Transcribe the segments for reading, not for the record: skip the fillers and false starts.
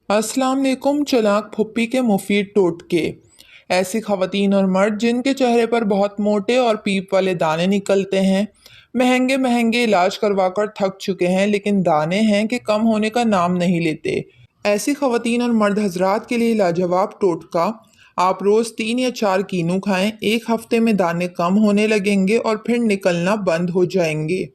अस्सलाम वालेकुम। चलाक फुप्पी के मुफीद टोटके। ऐसी खवातीन और मर्द जिनके चेहरे पर बहुत मोटे और पीप वाले दाने निकलते हैं, महंगे महंगे इलाज करवा कर थक चुके हैं, लेकिन दाने हैं कि कम होने का नाम नहीं लेते। ऐसी खवातीन और मर्द हजरात के लिए लाजवाब टोटका। आप रोज़ 3 या 4 कीनू खाएं, एक हफ्ते में दाने कम होने लगेंगे और फिर निकलना बंद हो जाएंगे।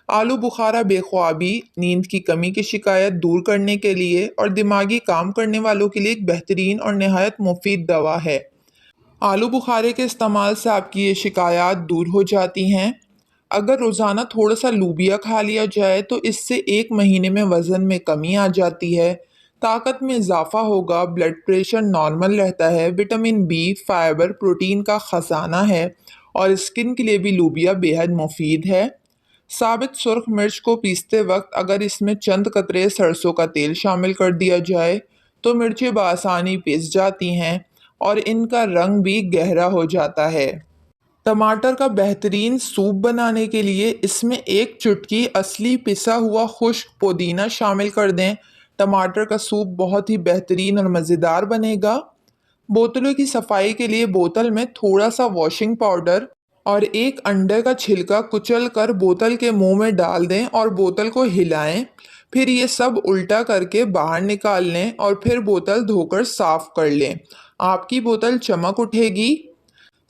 आलू बुखारा बेख्वाबी, नींद की कमी की शिकायत दूर करने के लिए और दिमागी काम करने वालों के लिए एक बेहतरीन और नहायत मुफीद दवा है। आलू बुखारे के इस्तेमाल से आपकी ये शिकायत दूर हो जाती हैं। अगर रोज़ाना थोड़ा सा लूबिया खा लिया जाए तो इससे 1 महीने में वज़न में कमी आ जाती है, ताकत में इजाफा होगा, ब्लड प्रेशर नॉर्मल रहता है, विटामिन बी, फाइबर, प्रोटीन का ख़जाना है और स्किन के लिए भी लूबिया बेहद मुफीद है। साबित सुर्ख मिर्च को पीसते वक्त अगर इसमें चंद कतरे सरसों का तेल शामिल कर दिया जाए तो मिर्चें बआसानी पिस जाती हैं और इनका रंग भी गहरा हो जाता है। टमाटर का बेहतरीन सूप बनाने के लिए इसमें 1 चुटकी असली पिसा हुआ खुश्क पुदीना शामिल कर दें। टमाटर का सूप बहुत ही बेहतरीन और मज़ेदार बनेगा। बोतलों की सफाई के लिए बोतल में थोड़ा सा वॉशिंग पाउडर और एक अंडे का छिलका कुचल कर बोतल के मुंह में डाल दें और बोतल को हिलाएं। फिर ये सब उल्टा करके बाहर निकाल लें और फिर बोतल धोकर साफ कर लें। आपकी बोतल चमक उठेगी।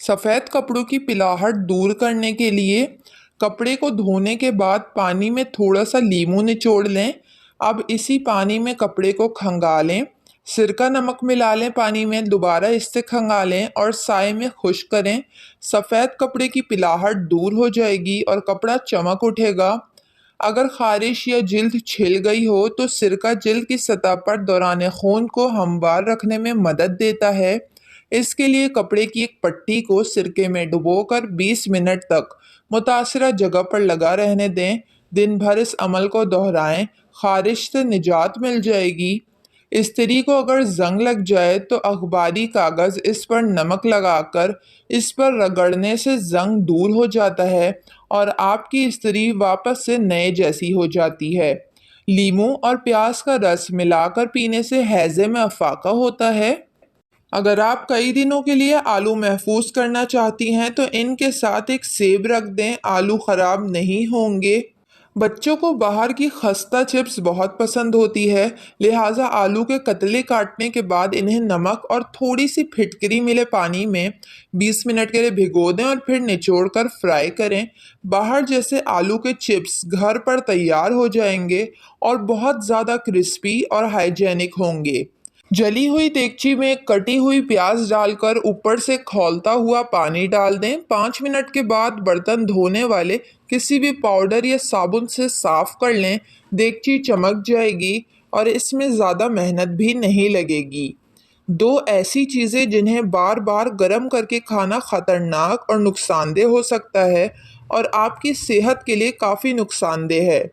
सफ़ेद कपड़ों की पिलाहट दूर करने के लिए कपड़े को धोने के बाद पानी में थोड़ा सा लीमू निचोड़ लें। अब इसी पानी में कपड़े को खंगालें, सिरका नमक मिला लें, पानी में दोबारा इससे खंगालें और साए में खुश्क करें। सफ़ेद कपड़े की पिलाहट दूर हो जाएगी और कपड़ा चमक उठेगा। अगर खारिश या जिल्द छिल गई हो तो सिरका जिल्द की सतह पर दौरान खून को हमवार रखने में मदद देता है। इसके लिए कपड़े की एक पट्टी को सिरके में डुबोकर 20 मिनट तक मुतासरा जगह पर लगा रहने दें। दिन भर इस अमल को दोहराएं, खारिश से निजात मिल जाएगी। इस्त्री को अगर जंग लग जाए तो अखबारी कागज़ इस पर नमक लगाकर इस पर रगड़ने से जंग दूर हो जाता है और आपकी इस्त्री वापस से नए जैसी हो जाती है। लीमू और प्याज का रस मिलाकर पीने से हैज़े में अफाका होता है। अगर आप कई दिनों के लिए आलू महफूज करना चाहती हैं तो इनके साथ एक सेब रख दें, आलू ख़राब नहीं होंगे। बच्चों को बाहर की खस्ता चिप्स बहुत पसंद होती है, लिहाजा आलू के कतले काटने के बाद इन्हें नमक और थोड़ी सी फिटकरी मिले पानी में 20 मिनट के लिए भिगो दें और फिर निचोड़ कर फ्राई करें। बाहर जैसे आलू के चिप्स घर पर तैयार हो जाएंगे और बहुत ज़्यादा क्रिस्पी और हाइजेनिक होंगे। जली हुई देगची में कटी हुई प्याज डालकर ऊपर से खौलता हुआ पानी डाल दें। 5 मिनट के बाद बर्तन धोने वाले किसी भी पाउडर या साबुन से साफ कर लें। देगची चमक जाएगी और इसमें ज़्यादा मेहनत भी नहीं लगेगी। दो ऐसी चीज़ें जिन्हें बार बार गर्म करके खाना ख़तरनाक और नुकसानदेह हो सकता है और आपकी सेहत के लिए काफ़ी नुकसानदेह है।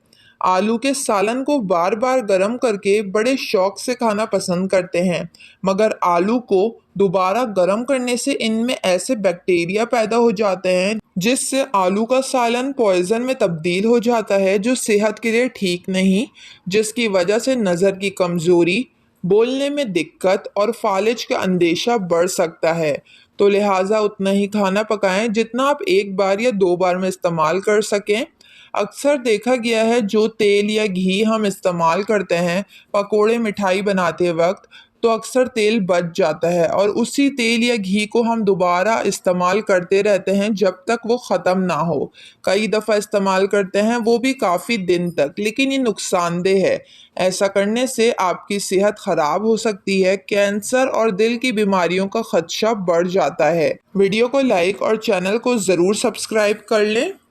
आलू के सालन को बार बार गर्म करके बड़े शौक से खाना पसंद करते हैं, मगर आलू को दोबारा गर्म करने से इनमें ऐसे बैक्टीरिया पैदा हो जाते हैं जिससे आलू का सालन पॉइजन में तब्दील हो जाता है, जो सेहत के लिए ठीक नहीं, जिसकी वजह से नज़र की कमज़ोरी, बोलने में दिक्कत और फालिज का अंदेशा बढ़ सकता है। तो लिहाजा उतना ही खाना पकाएं जितना आप एक बार या 2 बार में इस्तेमाल कर सकें। अक्सर देखा गया है जो तेल या घी हम इस्तेमाल करते हैं पकोड़े मिठाई बनाते वक्त, तो अक्सर तेल बच जाता है और उसी तेल या घी को हम दोबारा इस्तेमाल करते रहते हैं जब तक वो ख़त्म ना हो। कई दफ़ा इस्तेमाल करते हैं, वो भी काफ़ी दिन तक, लेकिन ये नुकसानदेह है। ऐसा करने से आपकी सेहत ख़राब हो सकती है, कैंसर और दिल की बीमारियों का खदशा बढ़ जाता है। वीडियो को लाइक और चैनल को ज़रूर सब्सक्राइब कर लें।